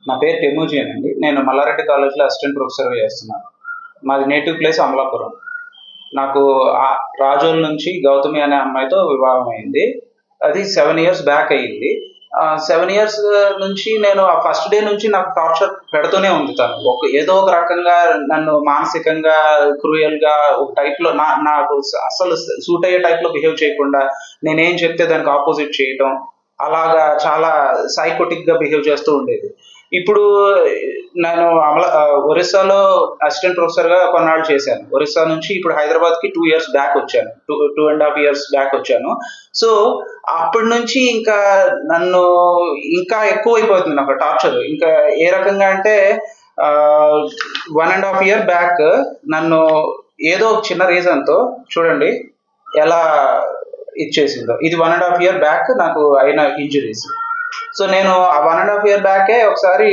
నా పేరు టెమూజియన్ అండి. నేను మల్లారెడ్డి కాలేజ్లో అసిస్టెంట్ ప్రొఫెసర్గా చేస్తున్నాను. మాది నేటివ్ ప్లేస్ అమలాపురం. నాకు రాజోల్ నుంచి గౌతమి అనే అమ్మాయితో వివాహం అయింది. అది 7 years బ్యాక్ అయ్యింది. 7 years నుంచి నేను ఆ ఫస్ట్ డే నుంచి నాకు టార్చర్ పెడుతూనే ఉంది తను. ఏదో ఒక రకంగా నన్ను మానసికంగా క్రూయల్గా ఒక టైప్లో నాకు అసలు సూట్ అయ్యే టైప్లో బిహేవ్ చేయకుండా నేనేం చెప్తే దానికి ఆపోజిట్ చేయటం, అలాగా చాలా సైకోటిక్గా బిహేవ్ చేస్తూ ఉండేది. ఇప్పుడు నేను ఒరిస్సాలో అసిస్టెంట్ ప్రొఫెసర్గా కొన్నాళ్ళు చేశాను. ఒరిస్సా నుంచి ఇప్పుడు హైదరాబాద్కి 2 years బ్యాక్ వచ్చాను. 2.5 years బ్యాక్ వచ్చాను. సో అప్పటి నుంచి ఇంకా నన్ను ఇంకా ఎక్కువ అయిపోతుంది నాకు టార్చర్. ఇంకా ఏ రకంగా అంటే 1.5 year బ్యాక్ నన్ను ఏదో ఒక చిన్న రీజన్తో చూడండి ఎలా ఇచ్చేసిందో. ఇది 1.5 year బ్యాక్ నాకు అయిన ఇంజురీస్. సో నేను ఆ 1.5 year బ్యాకే ఒకసారి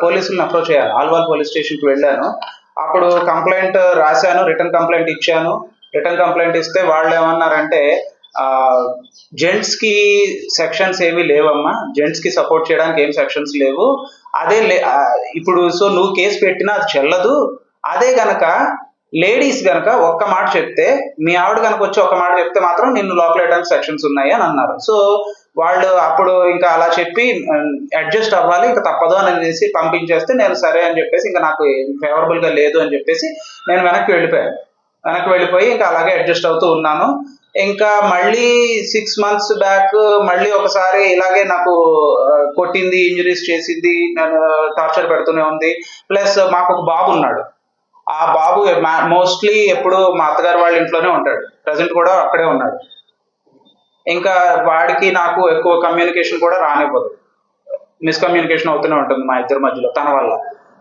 పోలీసులను అప్రోచ్ అయ్యాను. ఆల్వాల్ పోలీస్ స్టేషన్కి వెళ్ళాను. అప్పుడు కంప్లైంట్ రాశాను, రిటర్న్ కంప్లైంట్ ఇచ్చాను. రిటర్న్ కంప్లైంట్ ఇస్తే వాళ్ళు ఏమన్నారంటే జెంట్స్కి సెక్షన్స్ ఏమీ లేవమ్మా, జెంట్స్కి సపోర్ట్ చేయడానికి ఏం సెక్షన్స్ లేవు, అదే ఇప్పుడు సో నువ్వు కేసు పెట్టినా అది చెల్లదు, అదే గనక లేడీస్ గనక ఒక్క మాట చెప్తే, మీ ఆవిడ కనుక వచ్చి ఒక్క మాట చెప్తే మాత్రం నిన్ను లోపల వేయడానికి సెక్షన్స్ ఉన్నాయి అని అన్నారు. సో వాళ్ళు అప్పుడు ఇంకా అలా చెప్పి అడ్జస్ట్ అవ్వాలి, ఇంకా తప్పదు అని అనేసి పంపించేస్తే నేను సరే అని చెప్పేసి ఇంకా నాకు ఫేవరబుల్గా లేదు అని చెప్పేసి నేను వెనక్కి వెళ్ళిపోయి ఇంకా అలాగే అడ్జస్ట్ అవుతూ ఉన్నాను. ఇంకా మళ్ళీ 6 months బ్యాక్ మళ్ళీ ఒకసారి ఇలాగే నాకు కొట్టింది, ఇంజరీస్ చేసింది, నేను టార్చర్ పెడుతూనే ఉంది. ప్లస్ మాకు ఒక బాబు ఉన్నాడు. ఆ బాబు మోస్ట్లీ ఎప్పుడు మా అత్తగారు వాళ్ళ ఇంట్లోనే ఉంటాడు. ప్రజెంట్ కూడా అక్కడే ఉన్నాడు. ఇంకా వాడికి నాకు ఎక్కువ కమ్యూనికేషన్ కూడా రానివ్వదు, మిస్కమ్యూనికేషన్ అవుతూనే ఉంటుంది మా ఇద్దరి మధ్యలో తన వల్ల.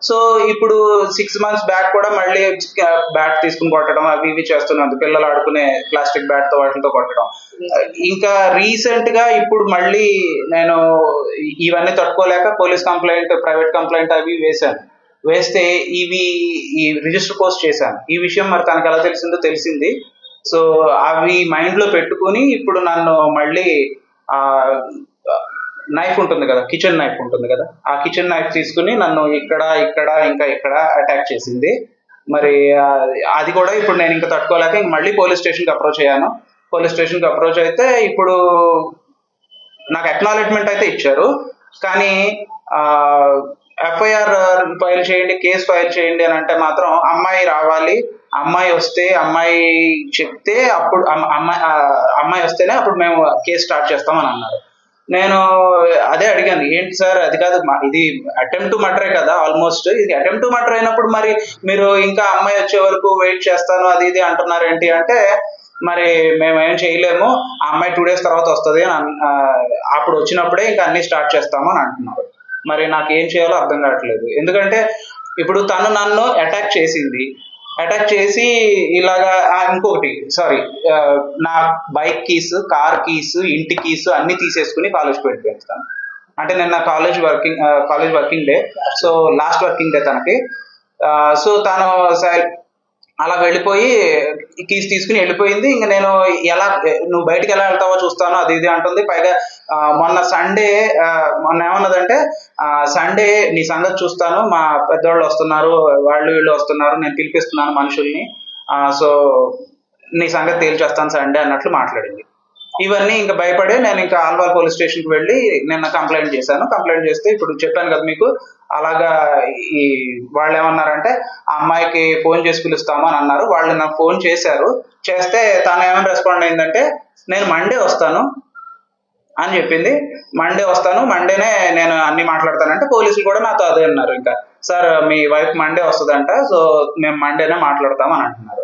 సో ఇప్పుడు 6 months బ్యాక్ కూడా మళ్ళీ బ్యాట్ తీసుకుని కొట్టడం అవి ఇవి చేస్తున్నాను. పిల్లలు ఆడుకునే ప్లాస్టిక్ బ్యాట్తో వాటితో కొట్టడం. ఇంకా రీసెంట్ గా ఇప్పుడు మళ్ళీ నేను ఇవన్నీ తట్టుకోలేక పోలీస్ కంప్లైంట్, ప్రైవేట్ కంప్లైంట్ అవి వేస్తే ఈ రిజిస్టర్ పోస్ట్ చేశాను. ఈ విషయం మరి తనకు ఎలా తెలిసింది. సో అవి మైండ్లో పెట్టుకుని ఇప్పుడు నన్ను మళ్ళీ నైఫ్ ఉంటుంది కదా, కిచెన్ నైఫ్ ఉంటుంది కదా, ఆ కిచెన్ నైఫ్ తీసుకుని నన్ను ఇక్కడ అటాక్ చేసింది. మరి అది కూడా ఇప్పుడు నేను ఇంకా తట్టుకోలేక ఇంక మళ్ళీ పోలీస్ స్టేషన్కి అప్రోచ్ అయ్యాను. పోలీస్ స్టేషన్కి అప్రోచ్ అయితే ఇప్పుడు నాకు అక్నాలెడ్జ్మెంట్ అయితే ఇచ్చారు, కానీ ఎఫ్ఐఆర్ ఫైల్ చేయండి, కేసు ఫైల్ చేయండి అని అంటే మాత్రం అమ్మాయి రావాలి, అమ్మాయి వస్తే, అమ్మాయి చెప్తే అప్పుడు అమ్మాయి వస్తేనే అప్పుడు మేము కేసు స్టార్ట్ చేస్తామని అన్నారు. నేను అదే అడిగాను, ఏంటి సార్ అది కాదు, ఇది అటెంప్ట్ టు మర్డరే కదా, ఆల్మోస్ట్ ఇది అటెంప్ట్ టు మర్డర్ అయినప్పుడు మరి మీరు ఇంకా అమ్మాయి వచ్చే వరకు వెయిట్ చేస్తాను అది ఇది అంటున్నారు ఏంటి అంటే, మరి మేము ఏం చేయలేము, ఆ అమ్మాయి 2 days తర్వాత వస్తుంది అని అప్పుడు వచ్చినప్పుడే ఇంకా అన్ని స్టార్ట్ చేస్తాము అని అంటున్నారు. మరి నాకు ఏం చేయాలో అర్థం కావట్లేదు. ఎందుకంటే ఇప్పుడు తను నన్ను అటాక్ చేసి ఇలాగా ఇంకొకటి నా బైక్ కీస్, కార్ కీస్, ఇంటి కీస్ అన్ని తీసేసుకుని కాలేజ్కి వెళ్ళిపోయాను. అంటే నిన్న college working day, so last working day తనకి. సో తను అలా వెళ్ళిపోయి కీస్ తీసుకుని వెళ్ళిపోయింది. ఇంకా నేను నువ్వు బయటకు ఎలా వెళ్తావో చూస్తాను అది ఇది అంటుంది. పైగా మొన్న ఏమన్నదంటే, సండే నీ సంగతి చూస్తాను, మా పెద్దవాళ్ళు వస్తున్నారు, వీళ్ళు వస్తున్నారు, నేను పిలిపిస్తున్నాను మనుషుల్ని, సో నీ సంగతి తేల్చేస్తాను సండే అన్నట్లు మాట్లాడింది. ఇవన్నీ ఇంకా భయపడే నేను ఇంకా ఆల్వాల్ పోలీస్ స్టేషన్కి వెళ్ళి నిన్న కంప్లైంట్ చేశాను. కంప్లైంట్ చేస్తే ఇప్పుడు చెప్పాను కదా మీకు, అలాగా వాళ్ళు ఏమన్నారంటే ఆ అమ్మాయికి ఫోన్ చేసి పిలుస్తాము అని అన్నారు. వాళ్ళు నాకు ఫోన్ చేస్తే తను ఏమైనా రెస్పాండ్ అయిందంటే, నేను మండే వస్తాను అని చెప్పింది. మండే వస్తాను, మండేనే నేను అన్ని మాట్లాడతానంటే పోలీసులు కూడా నాతో అదే అన్నారు. ఇంకా సార్ మీ వైఫ్ మండే వస్తుందంట, సో మేము మండేనే మాట్లాడతామని అంటున్నారు.